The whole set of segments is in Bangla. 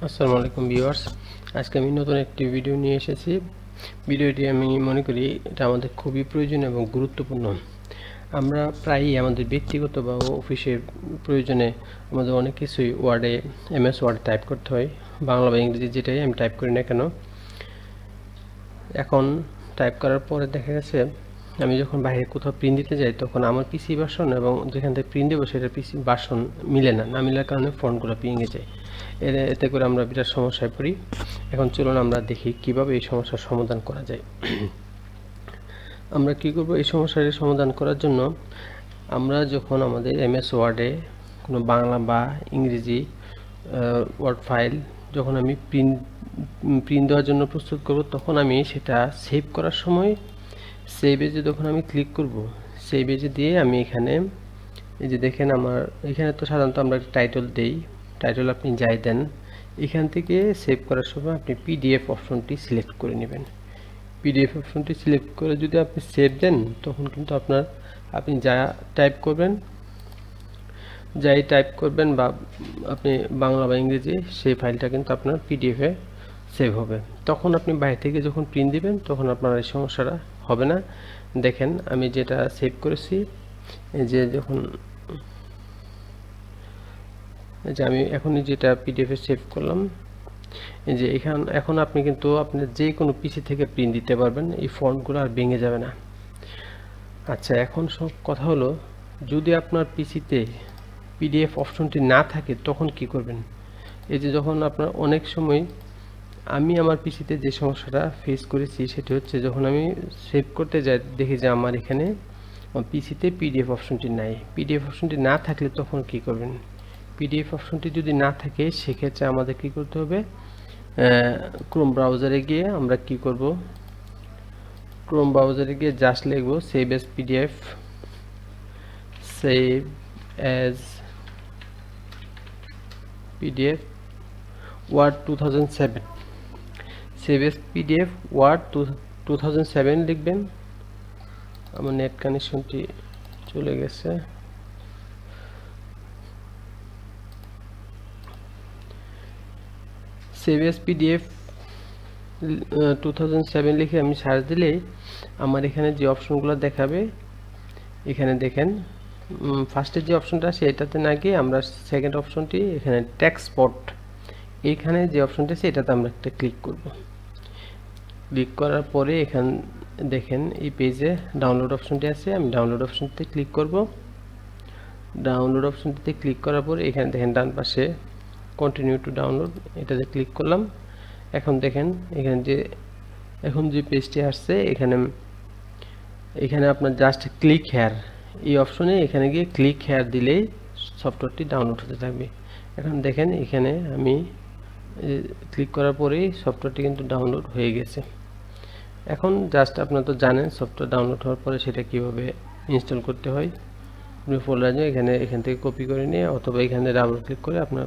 আসসালামু আলাইকুম ভিউয়ার্স, আজকে আমি নতুন একটি ভিডিও নিয়ে এসেছি। ভিডিওটি আমি মনে করি এটা আমাদের খুবই প্রয়োজন এবং গুরুত্বপূর্ণ। আমরা প্রায়ই আমাদের ব্যক্তিগত বা অফিসের প্রয়োজনে আমাদের অনেক কিছুই ওয়ার্ডে MS ওয়ার্ডে টাইপ করতে হয়, বাংলা বা ইংরেজি যেটাই আমি টাইপ করি না কেন। এখন টাইপ করার পরে দেখা গেছে আমি যখন বাইরে কোথাও প্রিন্ট দিতে যাই তখন আমার পিসি ভার্সন এবং যেখান থেকে প্রিন্ট দেবো সেটা পিসি ভার্সন মিলে না মিলার কারণে ফন্টগুলো ভেঙে যায়। এতে করে আমরা বিরাট সমস্যায় পড়ি। এখন চলুন আমরা দেখি কিভাবে এই সমস্যার সমাধান করা যায়। আমরা কি করব, এই সমস্যার সমাধান করার জন্য আমরা যখন আমাদের MS ওয়ার্ডে কোনো বাংলা বা ইংরেজি ওয়ার্ড ফাইল যখন আমি প্রিন্ট দেওয়ার জন্য প্রস্তুত করব, তখন আমি সেটা সেভ করার সময় সেভ এজে যখন আমি ক্লিক করব, সেভ এজে দিয়ে আমি এখানে এই যে দেখেন আমার এখানে তো সাধারণত আমরা টাইটেল দেই, টাইটেল আপনি যাই দেন, এখান থেকে সেভ করার সময় আপনি PDF অপশনটি সিলেক্ট করে নেবেন। PDF অপশনটি সিলেক্ট করে যদি আপনি সেভ দেন, তখন কিন্তু আপনি যা টাইপ করবেন বা আপনি বাংলা বা ইংরেজি সেই ফাইলটা কিন্তু আপনার PDF এ সেভ হবে। তখন আপনি বাইরে থেকে যখন প্রিন্ট দিবেন তখন আপনার এই সমস্যাটা হবে না। দেখেন আমি যেটা সেভ করেছি, এই যে যখন এই যে আমি এখনই যেটা PDF এ সেভ করলাম, এই যে এখন আপনি কিন্তু আপনার যে কোনো পিসি থেকে প্রিন্ট দিতে পারবেন, এই ফন্টগুলো আর ভেঙে যাবে না। আচ্ছা, এখন সব কথা হলো, যদি আপনার পিসিতে PDF অপশনটি না থাকে তখন কি করবেন। এই যে যখন আপনার অনেক সময় আমি আমার পিসিতে যে সমস্যাটা ফেস করেছি সেটি হচ্ছে, যখন আমি সেভ করতে যাই দেখি যে আমার এখানে পিসিতে PDF অপশনটি নাই। PDF অপশনটি না থাকলে তখন কি করবেন। PDF অপশনটি যদি না থাকে সেক্ষেত্রে আমাদের কি করতে হবে, ক্রোম ব্রাউজারে গিয়ে আমরা কি করব, ক্রোম ব্রাউজারে গিয়ে জাস্ট লিখব save as PDF, save as PDF word 2007, save as PDF word 2007 লিখবেন। আমার নেট কানেকশনটি চলে গেছে। সেভ এজ PDF 2007 লিখে আমি সার্চ দিলেই আমার এখানে যে অপশনগুলো দেখাবে, এখানে দেখেন ফার্স্টের যে অপশনটা আছে এটাতে না গিয়ে আমরা সেকেন্ড অপশনটি এখানে টেক্সটপট, এইখানে যে অপশনটা আছে এটাতে আমরা একটা ক্লিক করব। ক্লিক করার পরে এখান দেখেন এই পেজে ডাউনলোড অপশনটি আছে, আমি ডাউনলোড অপশনটিতে ক্লিক করব। ডাউনলোড অপশনটিতে ক্লিক করার পরে এখানে দেখেন ডান পাশে কন্টিনিউ টু ডাউনলোড, এটাতে ক্লিক করলাম। এখন দেখেন এখন যে পেজটি আসছে, এখানে আপনার জাস্ট ক্লিক হেয়ার এই অপশনে এখানে গিয়ে ক্লিক হেয়ার দিলেই সফটওয়্যারটি ডাউনলোড হতে থাকবে। এখন দেখেন এখানে আমি ক্লিক করার পরেই সফটওয়্যারটি কিন্তু ডাউনলোড হয়ে গেছে। এখন জাস্ট আপনারা তো জানেন সফটওয়্যার ডাউনলোড হওয়ার পরে সেটা কিভাবে ইনস্টল করতে হয়। আপনি ফোল্ডার নিয়ে এখান থেকে কপি করে নিয়ে অথবা এখানে ডাবল ক্লিক করে আপনার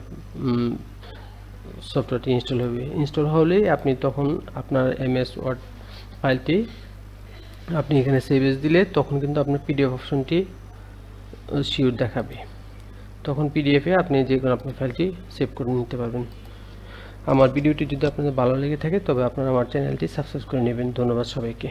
সফটওয়্যারটি ইনস্টল হবে। ইনস্টল হলেই আপনি তখন আপনার MS ওয়ার্ড ফাইলটি আপনি এখানে সেভ এজ দিলে তখন কিন্তু আপনার PDF অপশনটি শিওর দেখাবে। তখন PDF এ আপনি যে কোনো আপনার ফাইলটি সেভ করে নিতে পারবেন। আমার ভিডিওটি যদি আপনাদের ভালো লেগে থাকে তবে আপনারা আমার চ্যানেলটি সাবস্ক্রাইব করে নেবেন। ধন্যবাদ সবাইকে।